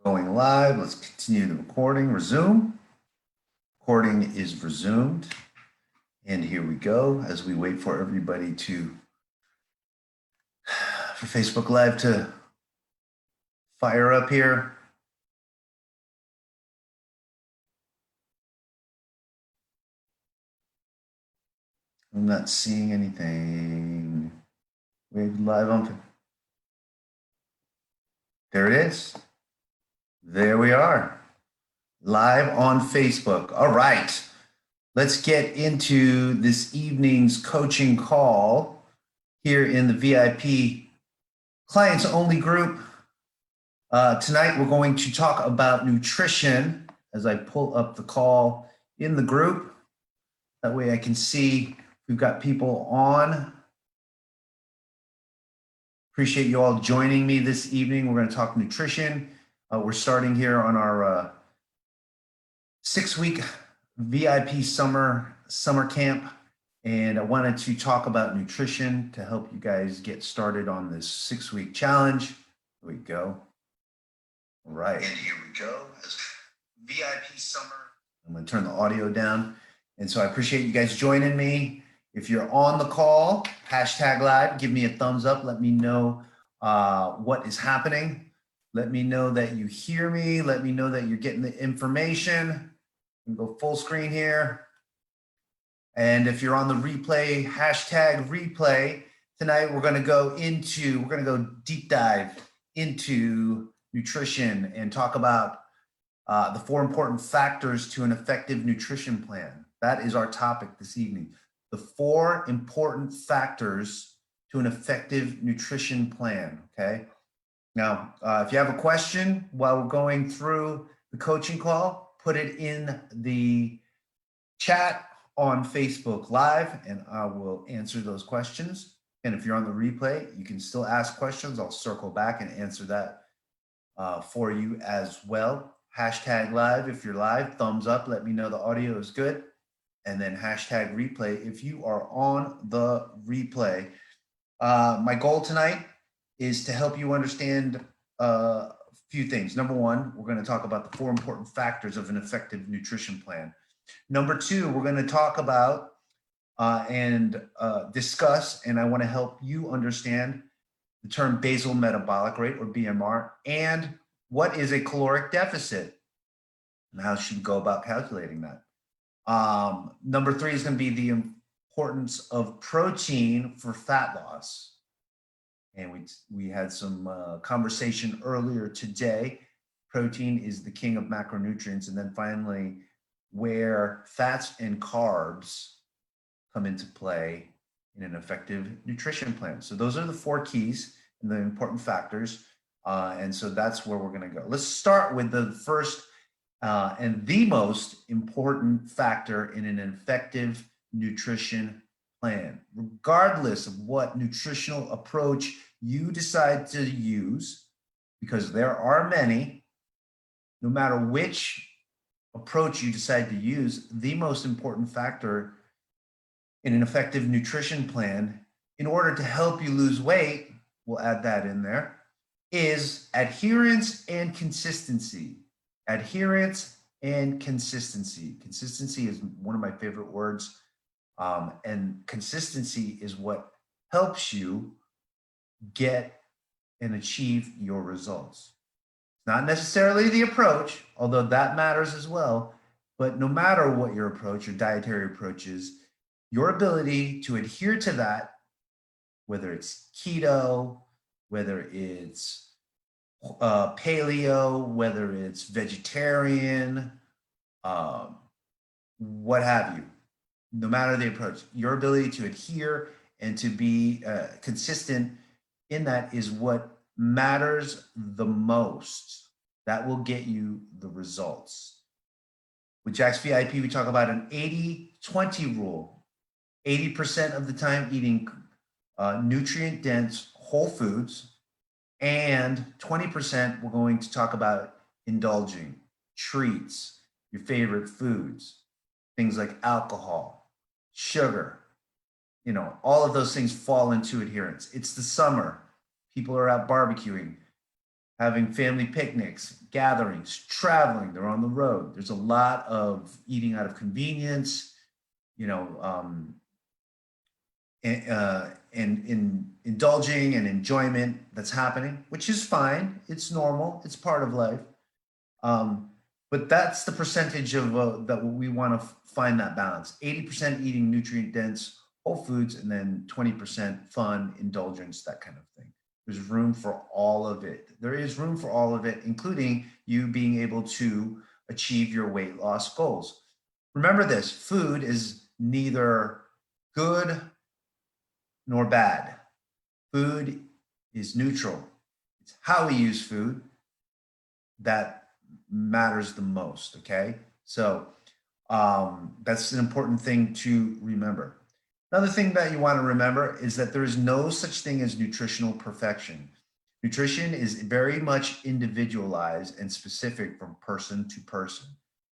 Going live. Let's continue the recording. Resume. Recording is resumed. And here we go as we wait for everybody for Facebook Live to fire up here. I'm not seeing anything. Wait, live on. There it is. There we are. Live on Facebook. All right. Let's get into this evening's coaching call here in the VIP clients only group. Tonight, we're going to talk about nutrition as I pull up the call in the group. That way I can see we've got people on. Appreciate you all joining me this evening. We're going to talk nutrition. We're starting here on our 6-week VIP summer camp. And I wanted to talk about nutrition to help you guys get started on this 6-week challenge. Here we go. All right. And here we go. VIP summer. I'm going to turn the audio down. And so I appreciate you guys joining me. If you're on the call, hashtag live, give me a thumbs up. Let me know what is happening. Let me know that you hear me. Let me know that you're getting the information. I'm going to go full screen here. And if you're on the replay, hashtag replay. Tonight we're going to go deep dive into nutrition and talk about the 4 important factors to an effective nutrition plan. That is our topic this evening. The 4 important factors to an effective nutrition plan, okay? Now, if you have a question while we're going through the coaching call, put it in the chat on Facebook Live, and I will answer those questions. And if you're on the replay, you can still ask questions. I'll circle back and answer that for you as well. Hashtag live if you're live, thumbs up, let me know the audio is good. And then hashtag replay if you are on the replay. My goal tonight is to help you understand a few things. Number 1, we're going to talk about the 4 important factors of an effective nutrition plan. Number 2, we're going to talk about and discuss, and I want to help you understand the term basal metabolic rate, or BMR, and what is a caloric deficit and how should you go about calculating that. Number 3 is going to be the importance of protein for fat loss. And we had some conversation earlier today. Protein is the king of macronutrients. And then finally, where fats and carbs come into play in an effective nutrition plan. So those are the 4 keys and the important factors. And so that's where we're going to go. Let's start with the first and the most important factor in an effective nutrition plan. Regardless of what nutritional approach you decide to use, because there are many, no matter which approach you decide to use, the most important factor in an effective nutrition plan, in order to help you lose weight, we'll add that in there, is adherence and consistency. Adherence and consistency. Consistency is one of my favorite words. And consistency is what helps you get and achieve your results. Not necessarily the approach, although that matters as well, but no matter what your approach, your dietary approach is, your ability to adhere to that, whether it's keto, whether it's paleo, whether it's vegetarian, what have you, no matter the approach, your ability to adhere and to be consistent in that is what matters the most. That will get you the results. With Jack's VIP, we talk about an 80-20 rule. 80% of the time eating nutrient-dense whole foods, and 20% we're going to talk about indulging, treats, your favorite foods, things like alcohol, sugar, all of those things fall into adherence. It's the summer. People are out barbecuing. having family picnics, gatherings, traveling, they're on the road. There's a lot of eating out of convenience, you know, and in indulging and enjoyment that's happening, which is fine. It's normal. It's part of life. But that's the percentage of that we want to find that balance. 80% eating nutrient dense whole foods, and then 20% fun, indulgence, that kind of thing. There's room for all of it. There is room for all of it, including you being able to achieve your weight loss goals. Remember this, food is neither good nor bad. Food is neutral. It's how we use food that matters the most, okay? So that's an important thing to remember. Another thing that you want to remember is that there is no such thing as nutritional perfection. Nutrition is very much individualized and specific from person to person,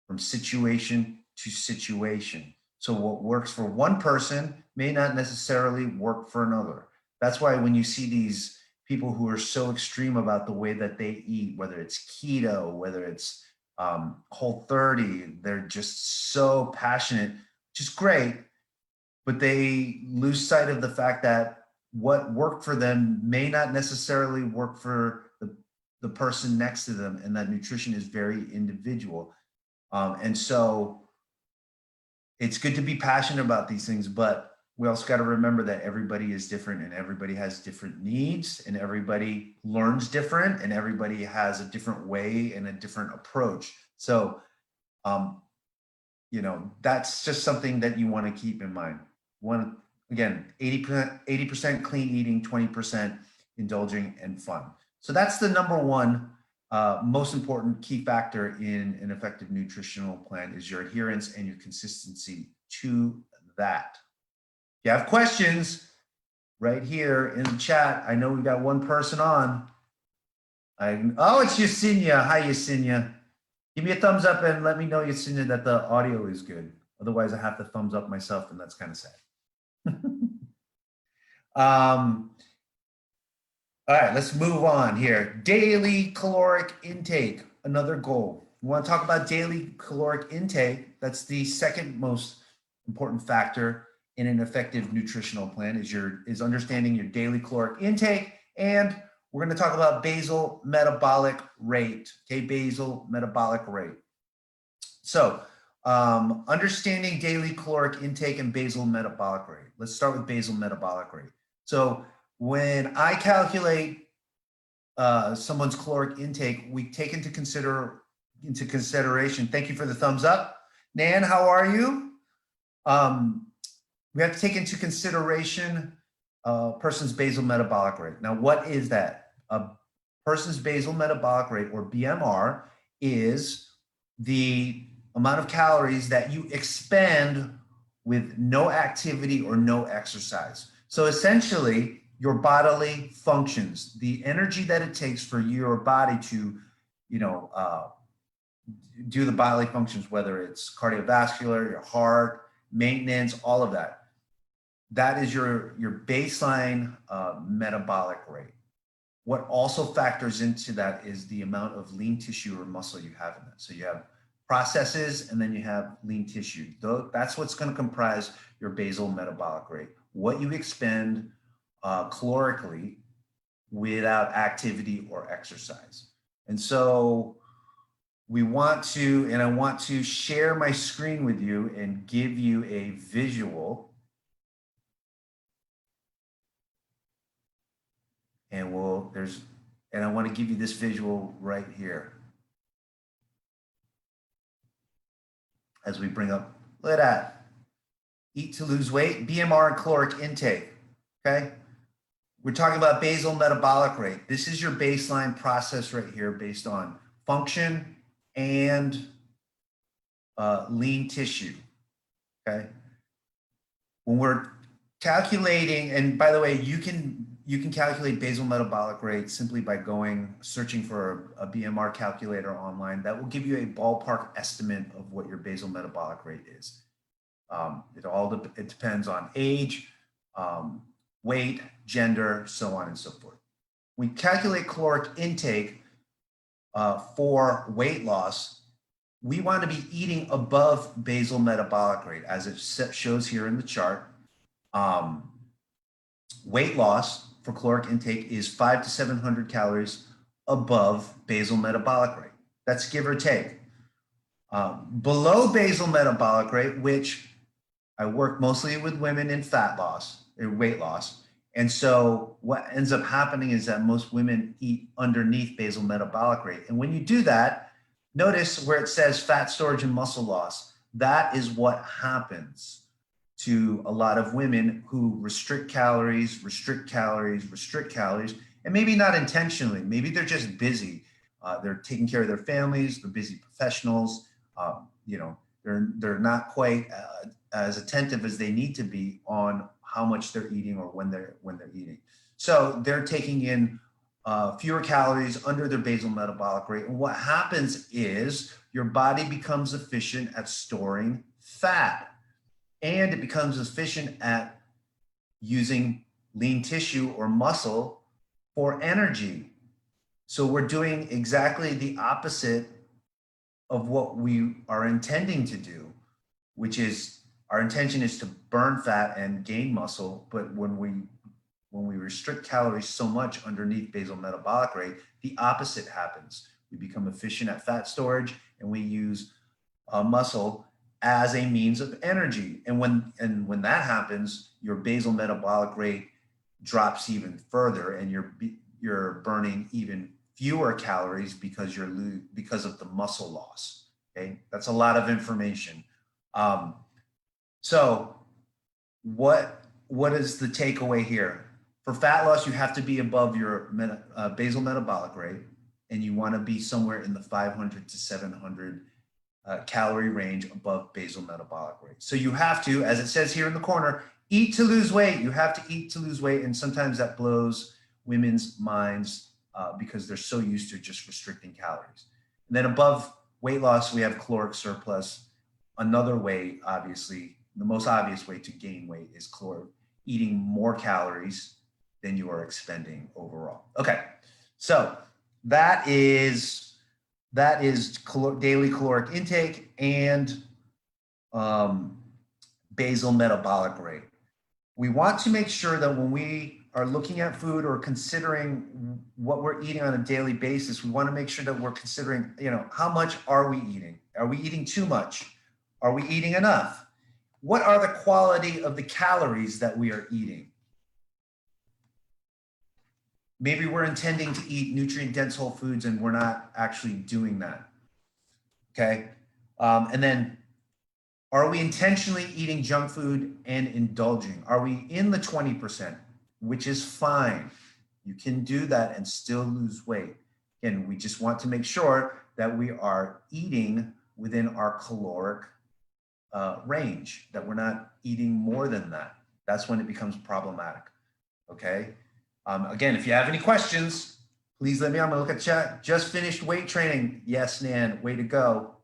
from situation to situation. So what works for one person may not necessarily work for another. That's why when you see these people who are so extreme about the way that they eat, whether it's keto, whether it's Whole30, they're just so passionate, which is great, but they lose sight of the fact that what worked for them may not necessarily work for the person next to them, and that nutrition is very individual. And so it's good to be passionate about these things, but we also got to remember that everybody is different and everybody has different needs and everybody learns different and everybody has a different way and a different approach. So, you know, that's just something that you want to keep in mind. One, again, 80% clean eating, 20% indulging and fun. So that's the number one most important key factor in an effective nutritional plan is your adherence and your consistency to that. If you have questions, right here in the chat, I know we've got one person on. Oh, it's Yesenia. Hi, Yesenia. Give me a thumbs up and let me know, Yesenia, that the audio is good. Otherwise, I have to thumbs up myself, and that's kind of sad. All right, let's move on here. Daily caloric intake, another goal. We want to talk about daily caloric intake. That's the second most important factor in an effective nutritional plan is understanding your daily caloric intake. And we're going to talk about basal metabolic rate. Okay, basal metabolic rate. So understanding daily caloric intake and basal metabolic rate. Let's start with basal metabolic rate. So when I calculate someone's caloric intake, we take into consideration. Thank you for the thumbs up. Nan, how are you? We have to take into consideration a person's basal metabolic rate. Now, what is that? A person's basal metabolic rate, or BMR, is the amount of calories that you expend with no activity or no exercise. So essentially, your bodily functions, the energy that it takes for your body to, do the bodily functions, whether it's cardiovascular, your heart, maintenance, all of that. That is your baseline metabolic rate. What also factors into that is the amount of lean tissue or muscle you have in that. So you have processes and then you have lean tissue. That's what's going to comprise your basal metabolic rate. What you expend calorically without activity or exercise. And so I want to share my screen with you and give you a visual. And I want to give you this visual right here. As we bring up, look at that. Eat to lose weight, BMR and caloric intake, okay? We're talking about basal metabolic rate. This is your baseline process right here based on function and lean tissue, okay? When we're calculating, and by the way, you can calculate basal metabolic rate simply by searching for a BMR calculator online. That will give you a ballpark estimate of what your basal metabolic rate is. It depends on age, weight, gender, so on and so forth. We calculate caloric intake. for weight loss, we want to be eating above basal metabolic rate, as it shows here in the chart. Weight loss for caloric intake is 500 to 700 calories above basal metabolic rate. That's give or take. Below basal metabolic rate, which I work mostly with women in fat loss or weight loss. And so what ends up happening is that most women eat underneath basal metabolic rate. And when you do that, notice where it says fat storage and muscle loss. That is what happens to a lot of women who restrict calories, and maybe not intentionally. Maybe they're just busy. They're taking care of their families. They're busy professionals. They're not quite as attentive as they need to be on how much they're eating or when they're eating. So they're taking in fewer calories under their basal metabolic rate. And what happens is your body becomes efficient at storing fat, and it becomes efficient at using lean tissue or muscle for energy. So we're doing exactly the opposite of what we are intending to do, which is our intention is to burn fat and gain muscle. But when we restrict calories so much underneath basal metabolic rate, the opposite happens. We become efficient at fat storage, and we use muscle as a means of energy. And when that happens, your basal metabolic rate drops even further, and you're burning even fewer calories because of the muscle loss. Okay, that's a lot of information. So what is the takeaway here? For fat loss, you have to be above your basal metabolic rate, and you want to be somewhere in the 500 to 700 calorie range above basal metabolic rate. So you have to, as it says here in the corner, eat to lose weight. You have to eat to lose weight, and sometimes that blows women's minds because they're so used to just restricting calories. And then above weight loss, we have caloric surplus. Another way, obviously, the most obvious way to gain weight is eating more calories than you are expending overall. Okay, so that is daily caloric intake and basal metabolic rate. We want to make sure that when we are looking at food or considering what we're eating on a daily basis, we want to make sure that we're considering, how much are we eating? Are we eating too much? Are we eating enough? What are the quality of the calories that we are eating? Maybe we're intending to eat nutrient-dense whole foods and we're not actually doing that, okay? And then, are we intentionally eating junk food and indulging? Are we in the 20%, which is fine. You can do that and still lose weight. Again, we just want to make sure that we are eating within our caloric range, that we're not eating more than that. That's when it becomes problematic, okay? Again, if you have any questions, please let me know. I'm gonna look at chat. Just finished weight training. Yes, Nan, way to go.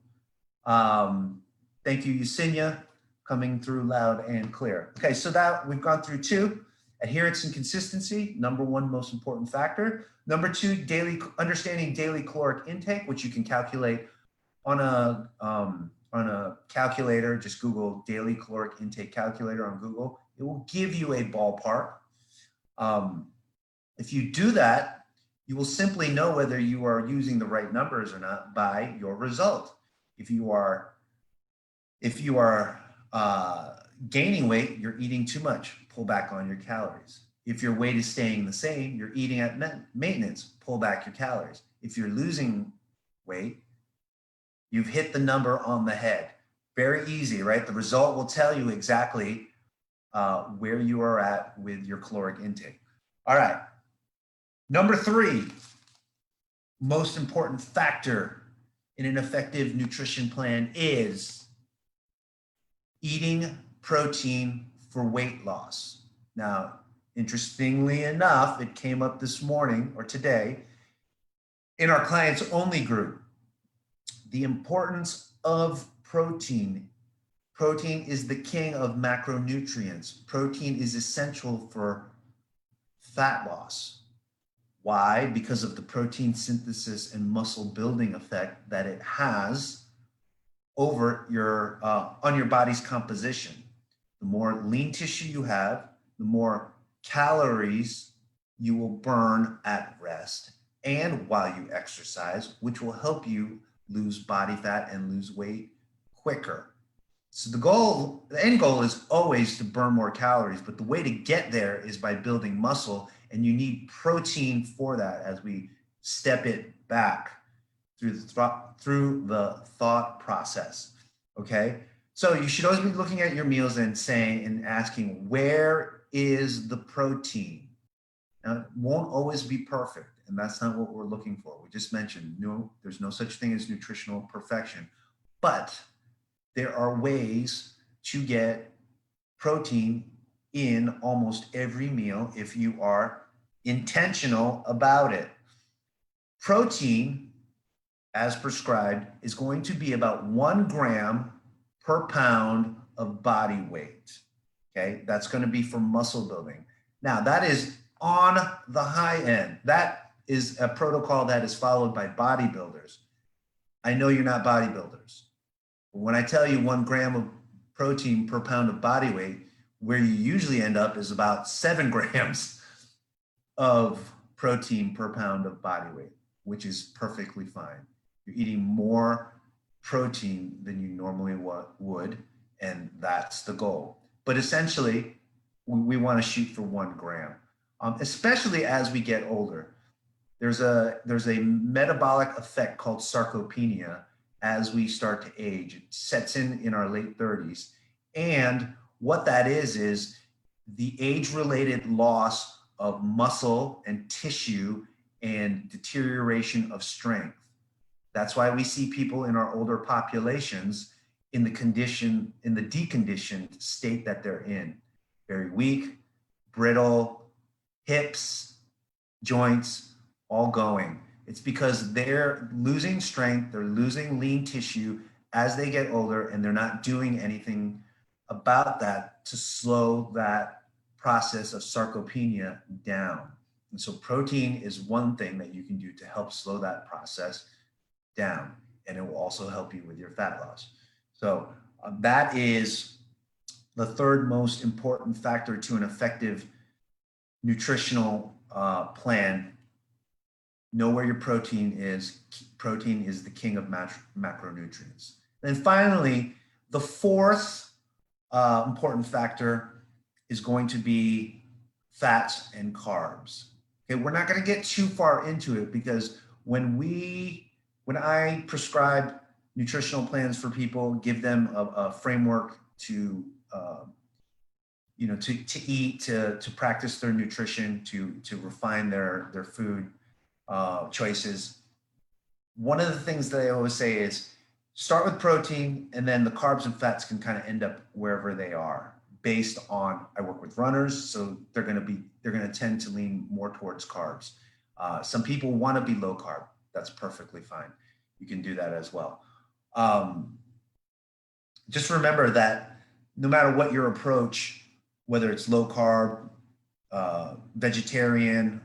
Thank you, Yesenia, coming through loud and clear. Okay, so that we've gone through 2, adherence and consistency, number 1 most important factor. Number 2, understanding daily caloric intake, which you can calculate on a calculator. Just Google daily caloric intake calculator on Google. It will give you a ballpark. If you do that, you will simply know whether you are using the right numbers or not by your result. If you are gaining weight, you're eating too much, pull back on your calories. If your weight is staying the same, you're eating at maintenance, pull back your calories. If you're losing weight, you've hit the number on the head. Very easy, right? The result will tell you exactly where you are at with your caloric intake. All right. Number 3, most important factor in an effective nutrition plan is eating protein for weight loss. Now, interestingly enough, it came up this morning or today in our clients only group. The importance of protein. Protein is the king of macronutrients. Protein is essential for fat loss. Why? Because of the protein synthesis and muscle building effect that it has over your on your body's composition. The more lean tissue you have, the more calories you will burn at rest and while you exercise, which will help you lose body fat and lose weight quicker. So the end goal is always to burn more calories, but the way to get there is by building muscle, and you need protein for that as we step it back through the thought process. Okay, so you should always be looking at your meals and saying and asking, where is the protein? Now, it won't always be perfect, and that's not what we're looking for. We just mentioned, no, there's no such thing as nutritional perfection, but there are ways to get protein in almost every meal if you are intentional about it. Protein, as prescribed, is going to be about 1 gram per pound of body weight. Okay, that's going to be for muscle building. Now, that is on the high end. That is a protocol that is followed by bodybuilders. I know you're not bodybuilders. But when I tell you 1 gram of protein per pound of body weight, where you usually end up is about 7 grams of protein per pound of body weight, which is perfectly fine. You're eating more protein than you normally would, and that's the goal. But essentially, we want to shoot for 1 gram, especially as we get older. There's a metabolic effect called sarcopenia as we start to age. It sets in our late 30s. And what that is the age-related loss of muscle and tissue and deterioration of strength. That's why we see people in our older populations in the deconditioned state that they're in. Very weak, brittle, hips, joints, all going. It's because they're losing strength, they're losing lean tissue as they get older, and they're not doing anything about that to slow that process of sarcopenia down. And so protein is one thing that you can do to help slow that process down, and it will also help you with your fat loss. So that is the third most important factor to an effective nutritional plan. Know where your protein is. Protein is the king of macronutrients. And finally, the fourth important factor is going to be fats and carbs. Okay, we're not going to get too far into it because when I prescribe nutritional plans for people, give them a framework to eat, to practice their nutrition, to refine their food choices. One of the things that I always say is start with protein, and then the carbs and fats can kind of end up wherever they are based on, I work with runners, so they're going to tend to lean more towards carbs. Some people want to be low carb. That's perfectly fine. You can do that as well. Just remember that no matter what your approach, whether it's low carb, vegetarian,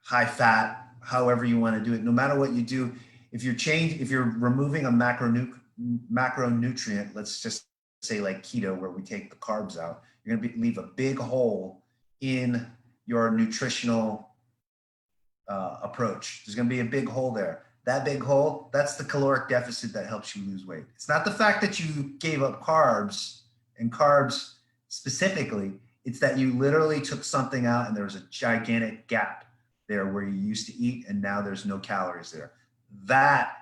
high fat, however you want to do it, no matter what you do, if you're removing a macronutrient, let's just say like keto, where we take the carbs out, you're going to leave a big hole in your nutritional approach. There's going to be a big hole there. That big hole, that's the caloric deficit that helps you lose weight. It's not the fact that you gave up carbs, and carbs specifically, it's that you literally took something out and there was a gigantic gap there where you used to eat and now there's no calories there. That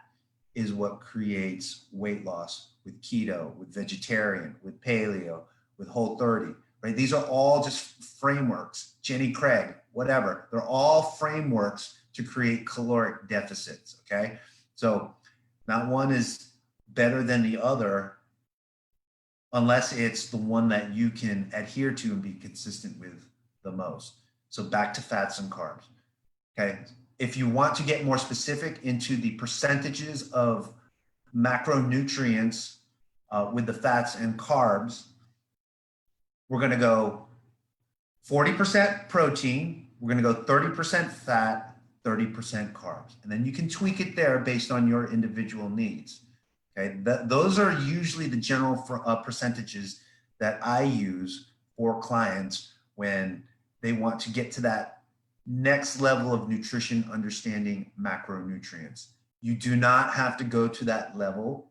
is what creates weight loss with keto, with vegetarian, with paleo, with Whole30, right? These are all just frameworks. Jenny Craig, whatever. They're all frameworks to create caloric deficits, okay? So not one is better than the other unless it's the one that you can adhere to and be consistent with the most. So back to fats and carbs, okay? If you want to get more specific into the percentages of macronutrients with the fats and carbs, we're gonna go 40% protein, we're going to go 30% fat, 30% carbs. And then you can tweak it there based on your individual needs. Okay, those are usually the general percentages that I use for clients when they want to get to that next level of nutrition, understanding macronutrients. You do not have to go to that level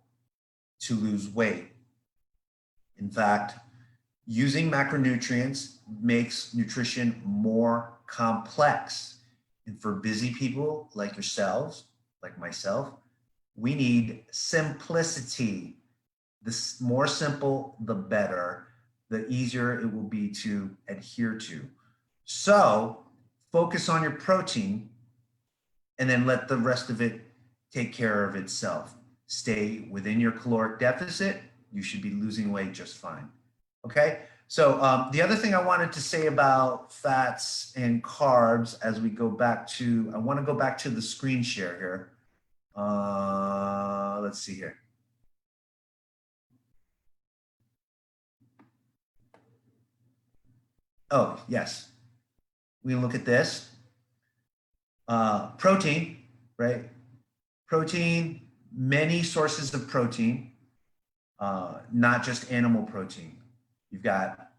to lose weight. In fact, using macronutrients makes nutrition more complex. And for busy people like yourselves, like myself, we need simplicity. The more simple, the better, the easier it will be to adhere to. So focus on your protein and then let the rest of it take care of itself. Stay within your caloric deficit. You should be losing weight just fine. Okay. So the other thing I wanted to say about fats and carbs as we go back to, I want to go back to the screen share here. Let's see here. Oh, yes. We can look at this. Protein, right? Protein, many sources of protein, not just animal protein. You've got,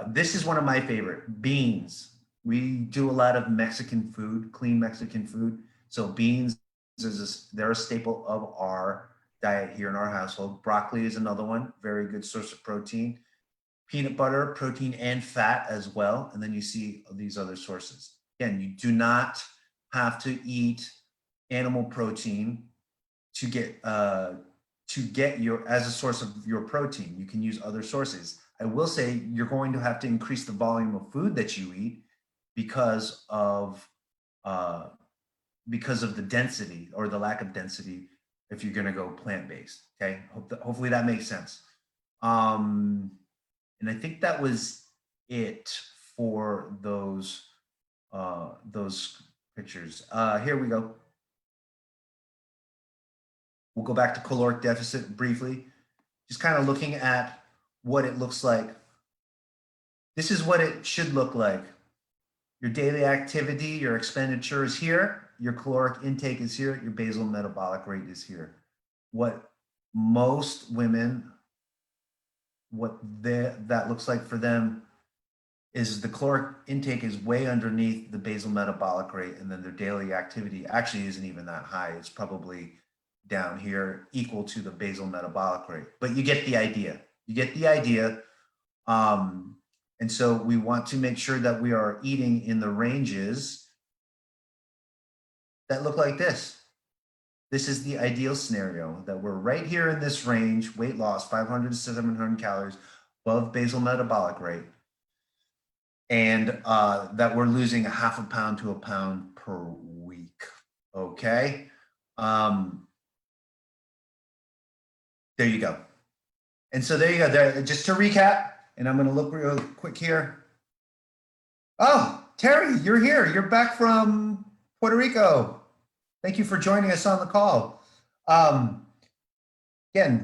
this is one of my favorite, beans. We do a lot of Mexican food, clean Mexican food. So beans, they're a staple of our diet here in our household. Broccoli is another one, very good source of protein. Peanut butter, protein and fat as well. And then you see these other sources. Again, you do not have to eat animal protein to get your, as a source of your protein. You can use other sources. I will say you're going to have to increase the volume of food that you eat because of the density or the lack of density if you're going to go plant-based. Okay, hopefully that makes sense. And I think that was it for those pictures. Here we go. We'll go back to caloric deficit briefly, just kind of looking at what it looks like. This is what it should look like. Your daily activity, your expenditure is here, your caloric intake is here, your basal metabolic rate is here. What most women, that looks like for them is the caloric intake is way underneath the basal metabolic rate, and then their daily activity actually isn't even that high. It's probably down here equal to the basal metabolic rate, but you get the idea. You get the idea. And so we want to make sure that we are eating in the ranges that look like this. This is the ideal scenario, that we're right here in this range, weight loss, 500 to 700 calories above basal metabolic rate, and that we're losing a half a pound to a pound per week. Okay. There you go. And so there you go. There, just to recap, and I'm going to look real quick here. Oh, Terry, you're here. You're back from Puerto Rico. Thank you for joining us on the call. Again,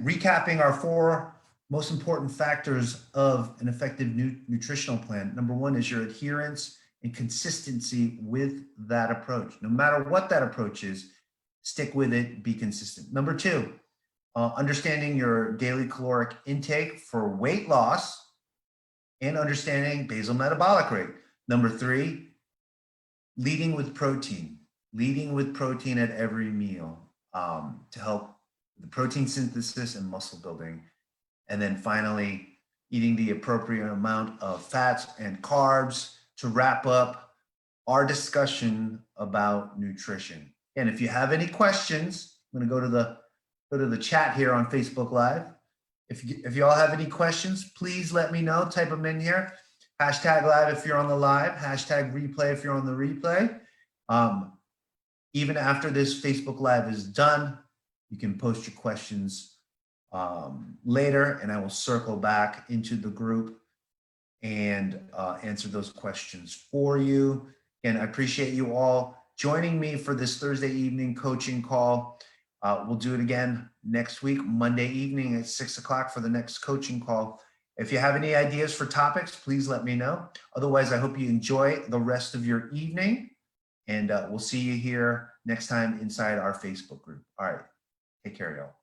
recapping our 4 most important factors of an effective nutritional plan. Number 1 is your adherence and consistency with that approach. No matter what that approach is, stick with it, be consistent. Number 2, understanding your daily caloric intake for weight loss and understanding basal metabolic rate. Number 3, leading with protein at every meal to help the protein synthesis and muscle building. And then finally, eating the appropriate amount of fats and carbs to wrap up our discussion about nutrition. And if you have any questions, I'm going to go to the chat here on Facebook Live. If you all have any questions, please let me know. Type them in here. Hashtag live if you're on the live. Hashtag replay if you're on the replay. Even after this Facebook Live is done, you can post your questions later, and I will circle back into the group and answer those questions for you. And I appreciate you all joining me for this Thursday evening coaching call. We'll do it again next week, Monday evening at 6 o'clock for the next coaching call. If you have any ideas for topics, please let me know. Otherwise, I hope you enjoy the rest of your evening, and we'll see you here next time inside our Facebook group. All right, take care, y'all.